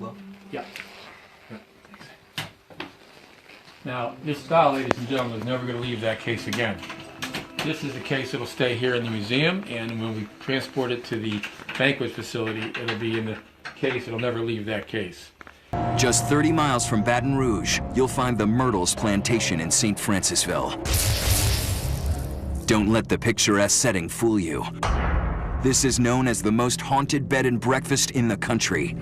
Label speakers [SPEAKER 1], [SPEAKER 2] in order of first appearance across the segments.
[SPEAKER 1] Hello.
[SPEAKER 2] Yeah. Now, this doll, ladies and gentlemen, is never going to leave that case again. This is the case that'll stay here in the museum, and when we transport it to the banquet facility, it'll be in the case. It'll never leave that case.
[SPEAKER 3] Just 30 miles from Baton Rouge, you'll find the Myrtles Plantation in St. Francisville. Don't let the picturesque setting fool you. This is known as the most haunted bed and breakfast in the country.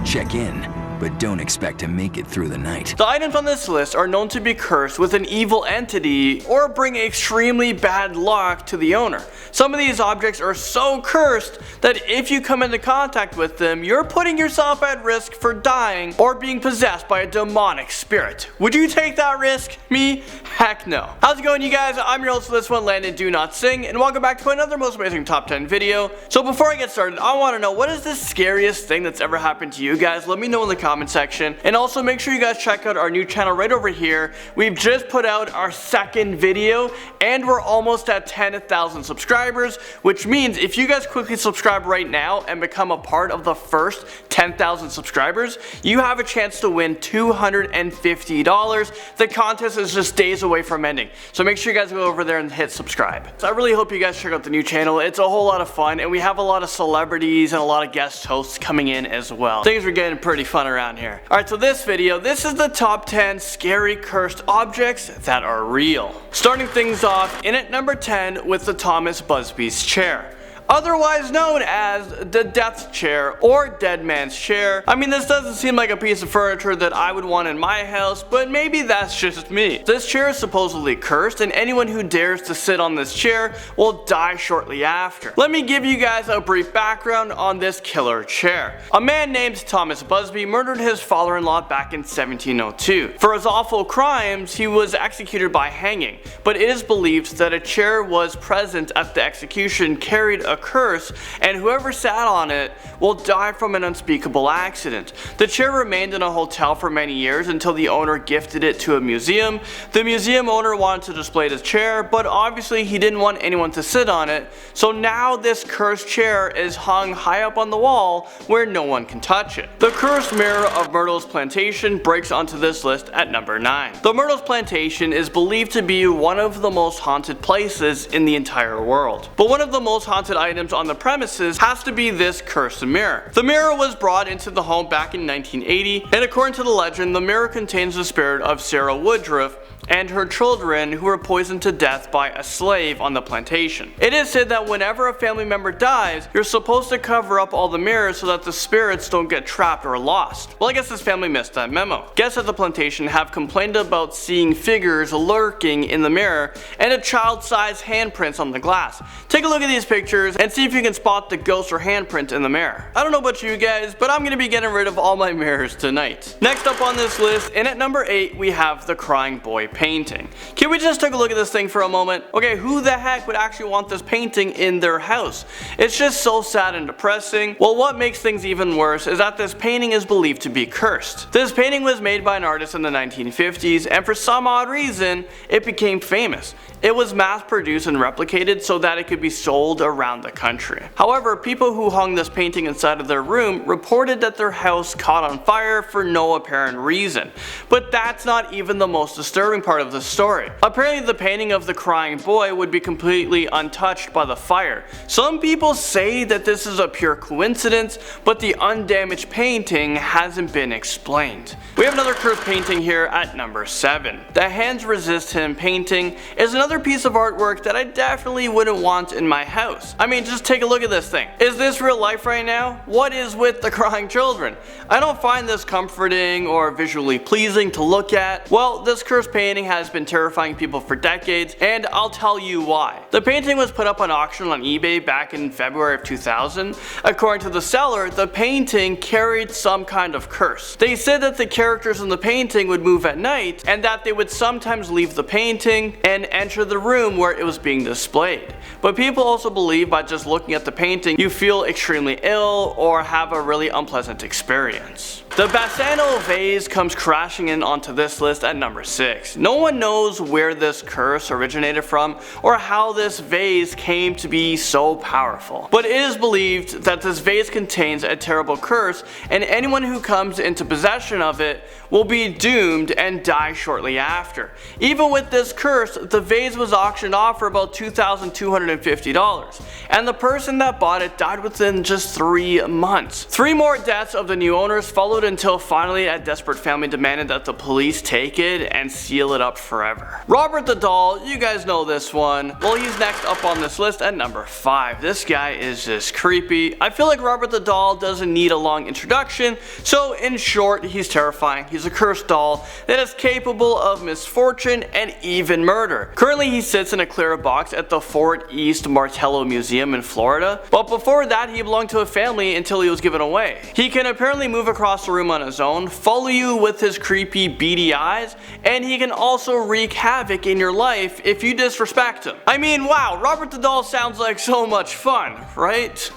[SPEAKER 3] Check in, but don't expect to make it through the night.
[SPEAKER 4] The items on this list are known to be cursed with an evil entity or bring extremely bad luck to the owner. Some of these objects are so cursed that if you come into contact with them, you're putting yourself at risk for dying or being possessed by a demonic spirit. Would you take that risk? Me? Heck no. How's it going, you guys? I'm your host for this one, Landon Do Not Sing, and welcome back to another most amazing top 10 video. So before I get started, I want to know, what is the scariest thing that's ever happened to you guys? Let me know in the comment section, and also make sure you guys check out our new channel right over here. We've just put out our second video, and we're almost at 10,000 subscribers, which means if you guys quickly subscribe right now and become a part of the first 10,000 subscribers, you have a chance to win $250. The contest is just days away from ending, so make sure you guys go over there and hit subscribe. So I really hope you guys check out the new channel. It's a whole lot of fun, and we have a lot of celebrities and a lot of guest hosts coming in as well. Things are getting pretty fun around here. Alright, so this video, this is the top 10 scary cursed objects that are real. Starting things off in at number 10 with the Thomas Busby's chair, otherwise known as the death chair or dead man's chair. I mean, this doesn't seem like a piece of furniture that I would want in my house, but maybe that's just me. This chair is supposedly cursed, and anyone who dares to sit on this chair will die shortly after. Let me give you guys a brief background on this killer chair. A man named Thomas Busby murdered his father-in-law back in 1702. For his awful crimes, he was executed by hanging, but it is believed that a chair was present at the execution carried a curse, and whoever sat on it will die from an unspeakable accident. The chair remained in a hotel for many years until the owner gifted it to a museum. The museum owner wanted to display the chair, but obviously he didn't want anyone to sit on it, so now this cursed chair is hung high up on the wall where no one can touch it. The cursed mirror of Myrtles Plantation breaks onto this list at number 9. The Myrtles Plantation is believed to be one of the most haunted places in the entire world, but one of the most haunted items on the premises has to be this cursed mirror. The mirror was brought into the home back in 1980, and according to the legend, the mirror contains the spirit of Sarah Woodruff and her children who were poisoned to death by a slave on the plantation. It is said that whenever a family member dies, you're supposed to cover up all the mirrors so that the spirits don't get trapped or lost. Well, I guess this family missed that memo. Guests at the plantation have complained about seeing figures lurking in the mirror and a child-sized handprints on the glass. Take a look at these pictures and see if you can spot the ghost or handprint in the mirror. I don't know about you guys, but I'm gonna be getting rid of all my mirrors tonight. Next up on this list, and at number 8, we have the Crying Boy painting. Can we just take a look at this thing for a moment? Okay, who the heck would actually want this painting in their house? It's just so sad and depressing. Well, what makes things even worse is that this painting is believed to be cursed. This painting was made by an artist in the 1950s, and for some odd reason, it became famous. It was mass produced and replicated so that it could be sold around the country. However, people who hung this painting inside of their room reported that their house caught on fire for no apparent reason. But that's not even the most disturbing part of the story. Apparently, the painting of the crying boy would be completely untouched by the fire. Some people say that this is a pure coincidence, but the undamaged painting hasn't been explained. We have another cursed painting here at number 7. The Hands Resist Him painting is another piece of artwork that I definitely wouldn't want in my house. I mean, just take a look at this thing. Is this real life right now? What is with the crying children? I don't find this comforting or visually pleasing to look at. Well, this cursed painting has been terrifying people for decades, and I'll tell you why. The painting was put up on auction on eBay back in February of 2000. According to the seller, the painting carried some kind of curse. They said that the characters in the painting would move at night, and that they would sometimes leave the painting and enter the room where it was being displayed. But people also believe by just looking at the painting, you feel extremely ill or have a really unpleasant experience. The Bassano vase comes crashing in onto this list at number 6. No one knows where this curse originated from or how this vase came to be so powerful, but it is believed that this vase contains a terrible curse, and anyone who comes into possession of it will be doomed and die shortly after. Even with this curse, the vase was auctioned off for about $2,250, and the person that bought it died within just 3 months. 3 more deaths of the new owners followed until finally a desperate family demanded that the police take it and seal it up forever. Robert the Doll, you guys know this one. Well, he's next up on this list at number 5. This guy is just creepy. I feel like Robert the Doll doesn't need a long introduction, so in short, he's terrifying. He's a cursed doll that is capable of misfortune and even murder. Currently, he sits in a clear box at the Fort East Martello Museum in Florida, but before that, he belonged to a family until he was given away. He can apparently move across the room on his own, follow you with his creepy beady eyes, and he can also wreak havoc in your life if you disrespect him. I mean, wow, Robert the Doll sounds like so much fun, right?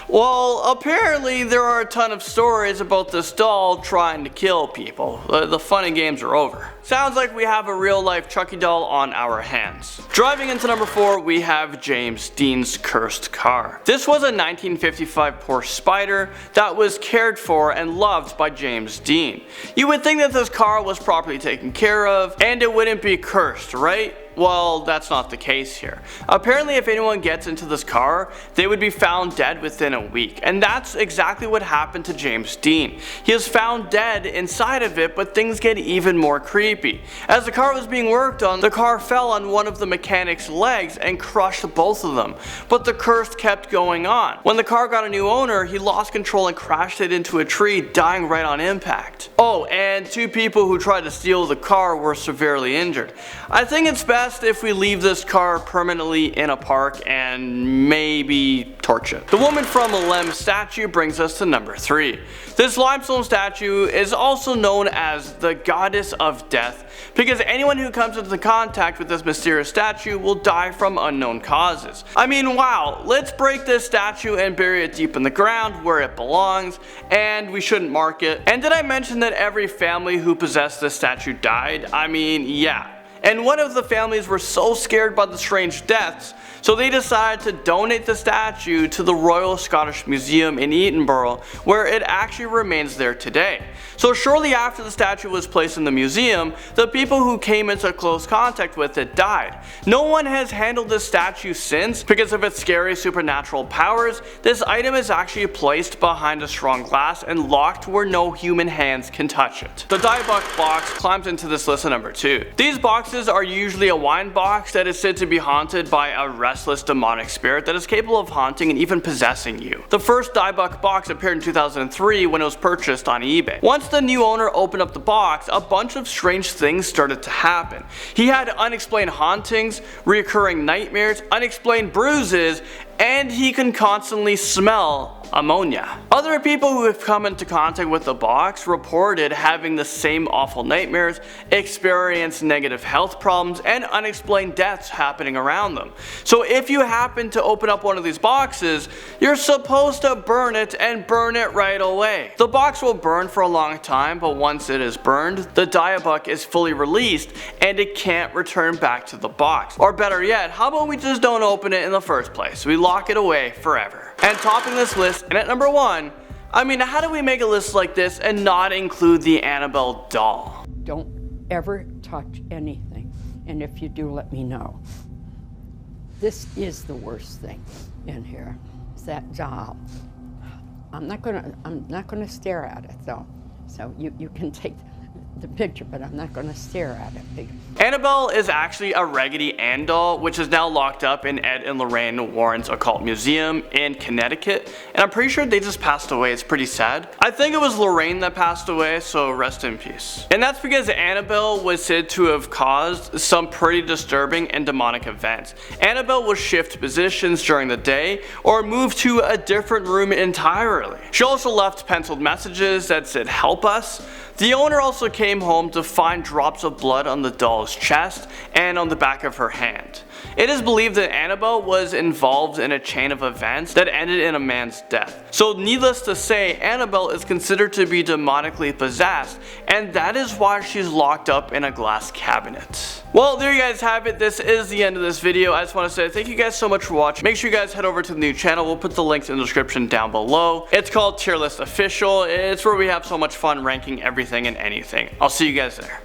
[SPEAKER 4] Well, apparently there are a ton of stories about this doll trying to kill people. The fun and games are over. Sounds like we have a real life Chucky doll on our hands. Driving into number 4, we have James Dean's cursed car. This was a 1955 Porsche Spider that was cared for and loved by James Dean. You would think that this car was properly taken care of and it wouldn't be cursed, right? Well, that's not the case here. Apparently, if anyone gets into this car, they would be found dead within a week, and that's exactly what happened to James Dean. He was found dead inside of it, but things get even more creepy. As the car was being worked on, the car fell on one of the mechanic's legs and crushed both of them, but the curse kept going on. When the car got a new owner, he lost control and crashed it into a tree, dying right on impact. Oh, and 2 people who tried to steal the car were severely injured. I think it's best if we leave this car permanently in a park and maybe torch it. The woman from Lem statue brings us to number 3. This limestone statue is also known as the Goddess of Death because anyone who comes into contact with this mysterious statue will die from unknown causes. I mean, wow, let's break this statue and bury it deep in the ground where it belongs, and we shouldn't mark it. And did I mention that every family who possessed this statue died? I mean, yeah. And one of the families were so scared by the strange deaths, so they decided to donate the statue to the Royal Scottish Museum in Edinburgh, where it actually remains there today. So shortly after the statue was placed in the museum, the people who came into close contact with it died. No one has handled this statue since because of its scary supernatural powers. This item is actually placed behind a strong glass and locked where no human hands can touch it. The Diebuck box climbs into this list at number 2. These boxes are usually a wine box that is said to be haunted by a restless demonic spirit that is capable of haunting and even possessing you. The first Diebuck box appeared in 2003 when it was purchased on eBay. Once the new owner opened up the box, a bunch of strange things started to happen. He had unexplained hauntings, recurring nightmares, unexplained bruises, and he can constantly smell ammonia. Other people who have come into contact with the box reported having the same awful nightmares, experienced negative health problems, and unexplained deaths happening around them. So if you happen to open up one of these boxes, you're supposed to burn it and burn it right away. The box will burn for a long time, but once it is burned, the Diebuck is fully released and it can't return back to the box. Or better yet, how about we just don't open it in the first place? We lock it away forever. And topping this list, and at number 1, I mean, how do we make a list like this and not include the Annabelle doll?
[SPEAKER 1] Don't ever touch anything, and if you do, let me know. This is the worst thing in here, is that doll. I'm not gonna stare at it though. So you can take the picture, but I'm not going to stare at it.
[SPEAKER 4] Annabelle is actually a Raggedy Ann doll, which is now locked up in Ed and Lorraine Warren's Occult Museum in Connecticut, and I'm pretty sure they just passed away. It's pretty sad. I think it was Lorraine that passed away, so rest in peace. And that's because Annabelle was said to have caused some pretty disturbing and demonic events. Annabelle would shift positions during the day or move to a different room entirely. She also left penciled messages that said, "Help us." The owner also came home to find drops of blood on the doll's chest and on the back of her hand. It is believed that Annabelle was involved in a chain of events that ended in a man's death. So needless to say, Annabelle is considered to be demonically possessed, and that is why she's locked up in a glass cabinet. Well, there you guys have it. This is the end of this video. I just want to say thank you guys so much for watching. Make sure you guys head over to the new channel. We'll put the links in the description down below. It's called Tier List Official. It's where we have so much fun ranking everything and anything. I'll see you guys there.